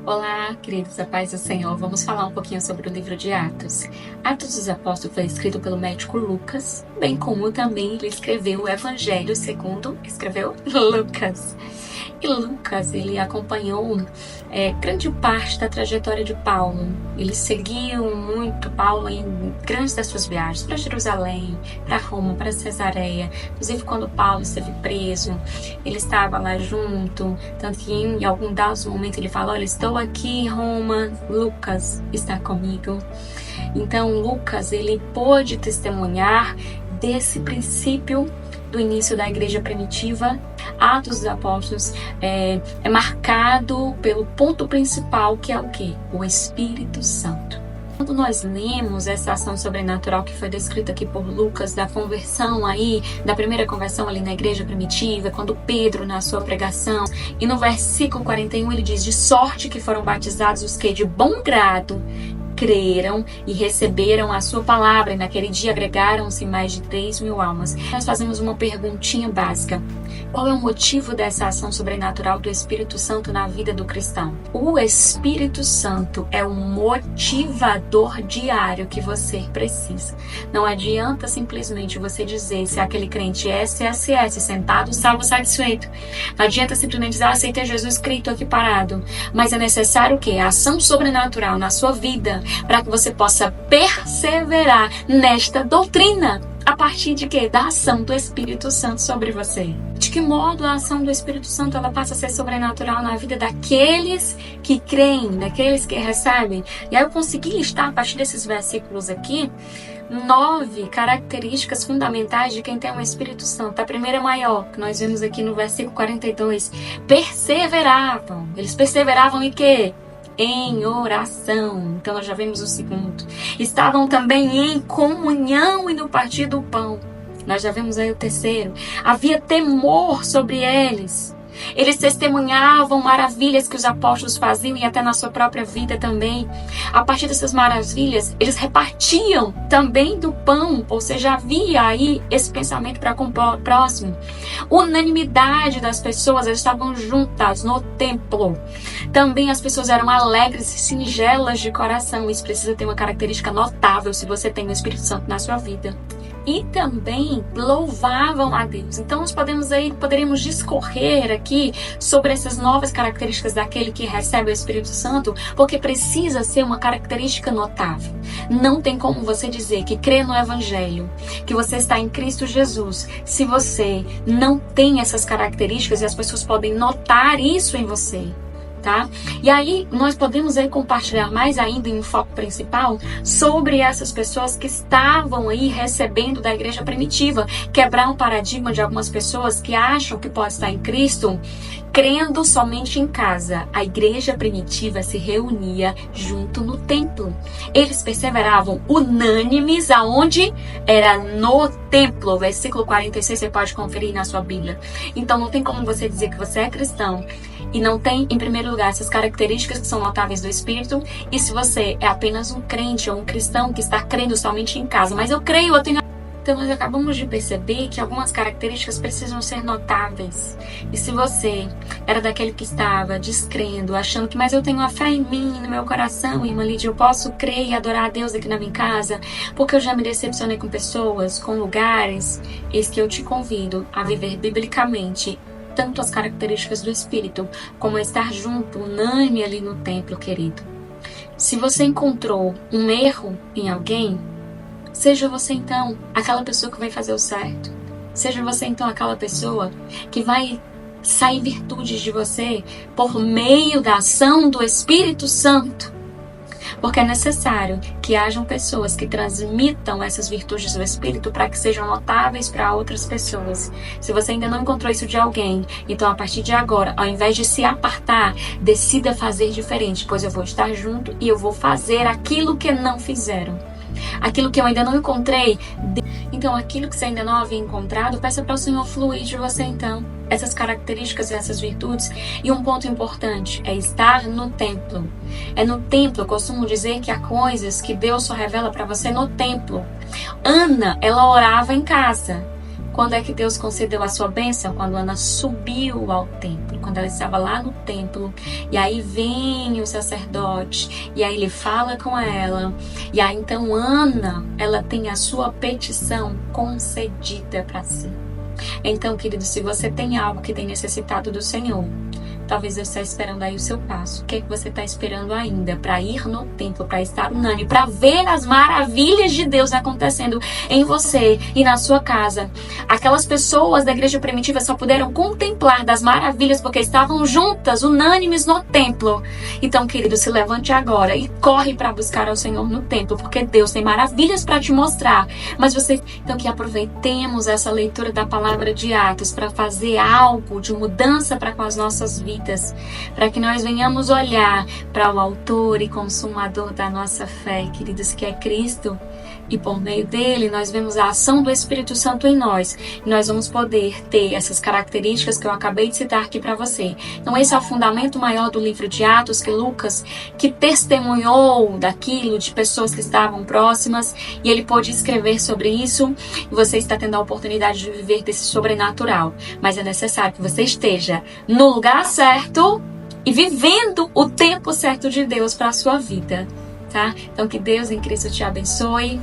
Olá, queridos, a paz do Senhor. Vamos falar um pouquinho sobre o livro de Atos. Atos dos Apóstolos foi escrito pelo médico Lucas, bem como também ele escreveu o Evangelho segundo escreveu Lucas. E Lucas, ele acompanhou grande parte da trajetória de Paulo. Ele seguiu muito Paulo em grandes das suas viagens, para Jerusalém, para Roma, para Cesareia. Inclusive, quando Paulo esteve preso, ele estava lá junto. Tanto que em algum dado momento ele fala: olha, estou aqui em Roma, Lucas está comigo. Então, Lucas, ele pôde testemunhar desse princípio do início da igreja primitiva. Atos dos Apóstolos é marcado pelo ponto principal, que é o quê? O Espírito Santo. Quando nós lemos essa ação sobrenatural que foi descrita aqui por Lucas, da conversão aí, da primeira conversão ali na igreja primitiva, quando Pedro, na sua pregação, e no versículo 41 ele diz: de sorte que foram batizados os que de bom grado creram e receberam a sua palavra, e naquele dia agregaram-se mais de 3.000 almas. Nós fazemos uma perguntinha básica: qual é o motivo dessa ação sobrenatural do Espírito Santo na vida do cristão? O Espírito Santo é o motivador diário que você precisa. Não adianta simplesmente você dizer se aquele crente é SSS, sentado, salvo, satisfeito. Não adianta simplesmente dizer: aceitei Jesus, creio, estou aqui parado. Mas é necessário o quê? A ação sobrenatural na sua vida, para que você possa perseverar nesta doutrina. A partir de quê? Da ação do Espírito Santo sobre você. De que modo a ação do Espírito Santo ela passa a ser sobrenatural na vida daqueles que creem, daqueles que recebem? E aí eu consegui listar, a partir desses versículos aqui, 9 características fundamentais de quem tem o Espírito Santo. A primeira maior, que nós vemos aqui no versículo 42. Perseveravam. Eles perseveravam em quê? Em oração. Então nós já vemos o segundo. Estavam também em comunhão e no partir do pão. Nós já vemos aí o terceiro. Havia temor sobre eles. Eles testemunhavam maravilhas que os apóstolos faziam, e até na sua própria vida também. A partir dessas maravilhas, eles repartiam também do pão, ou seja, havia aí esse pensamento para com o próximo. Unanimidade das pessoas, elas estavam juntas no templo. Também as pessoas eram alegres e singelas de coração. Isso precisa ter uma característica notável se você tem o Espírito Santo na sua vida. E também louvavam a Deus. Então nós poderíamos discorrer aqui sobre essas novas características daquele que recebe o Espírito Santo, porque precisa ser uma característica notável. Não tem como você dizer que crê no Evangelho, que você está em Cristo Jesus, se você não tem essas características, e as pessoas podem notar isso em você. Tá? E aí nós podemos aí compartilhar mais ainda em um foco principal sobre essas pessoas que estavam aí recebendo da igreja primitiva, quebrar um paradigma de algumas pessoas que acham que pode estar em Cristo crendo somente em casa. A igreja primitiva se reunia junto no templo. Eles perseveravam unânimes aonde? Era no templo. Versículo 46 você pode conferir na sua Bíblia. Então não tem como você dizer que você é cristão e não tem, em primeiro lugar, essas características que são notáveis do Espírito, e se você é apenas um crente ou um cristão que está crendo somente em casa. Mas eu creio, eu tenho... Então nós acabamos de perceber que algumas características precisam ser notáveis. E se você era daquele que estava descrendo, achando que, mas eu tenho a fé em mim, no meu coração, irmã Lídia, eu posso crer e adorar a Deus aqui na minha casa, porque eu já me decepcionei com pessoas, com lugares, eis que eu te convido a viver biblicamente tanto as características do Espírito, como estar junto, unânime ali no templo, querido. Se você encontrou um erro em alguém, seja você então aquela pessoa que vai fazer o certo. Seja você então aquela pessoa que vai sair virtudes de você por meio da ação do Espírito Santo. Porque é necessário que hajam pessoas que transmitam essas virtudes do Espírito para que sejam notáveis para outras pessoas. Se você ainda não encontrou isso de alguém, então a partir de agora, ao invés de se apartar, decida fazer diferente, pois eu vou estar junto e eu vou fazer aquilo que não fizeram. Aquilo que eu ainda não encontrei. Então aquilo que você ainda não havia encontrado, peça para o Senhor fluir de você então. Essas características e essas virtudes. E um ponto importante é estar no templo. É no templo, eu costumo dizer que há coisas que Deus só revela para você no templo. Ana, ela orava em casa. Quando é que Deus concedeu a sua bênção? Quando Ana subiu ao templo, quando ela estava lá no templo, e aí vem o sacerdote, e aí ele fala com ela, e aí então Ana, ela tem a sua petição concedida para si. Então, querido, se você tem algo que tem necessitado do Senhor, talvez Deus está esperando aí o seu passo. O que é que você está esperando ainda? Para ir no templo, para estar unânime, para ver as maravilhas de Deus acontecendo em você e na sua casa. Aquelas pessoas da igreja primitiva só puderam contemplar das maravilhas porque estavam juntas, unânimes no templo. Então, querido, se levante agora e corre para buscar ao Senhor no templo, porque Deus tem maravilhas para te mostrar. Mas você, então, que aproveitemos essa leitura da palavra de Atos para fazer algo de mudança para com as nossas vidas, para que nós venhamos olhar para o autor e consumador da nossa fé, queridos, que é Cristo, e por meio dele nós vemos a ação do Espírito Santo em nós, e nós vamos poder ter essas características que eu acabei de citar aqui para você. Então esse é o fundamento maior do livro de Atos, que Lucas, que testemunhou daquilo, de pessoas que estavam próximas, e ele pôde escrever sobre isso, e você está tendo a oportunidade de viver desse sobrenatural, mas é necessário que você esteja no lugar certo e vivendo o tempo certo de Deus para a sua vida, tá? Então que Deus em Cristo te abençoe,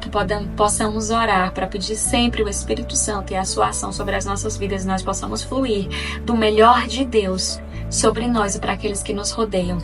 que possamos orar para pedir sempre o Espírito Santo e a sua ação sobre as nossas vidas, e nós possamos fluir do melhor de Deus sobre nós e para aqueles que nos rodeiam,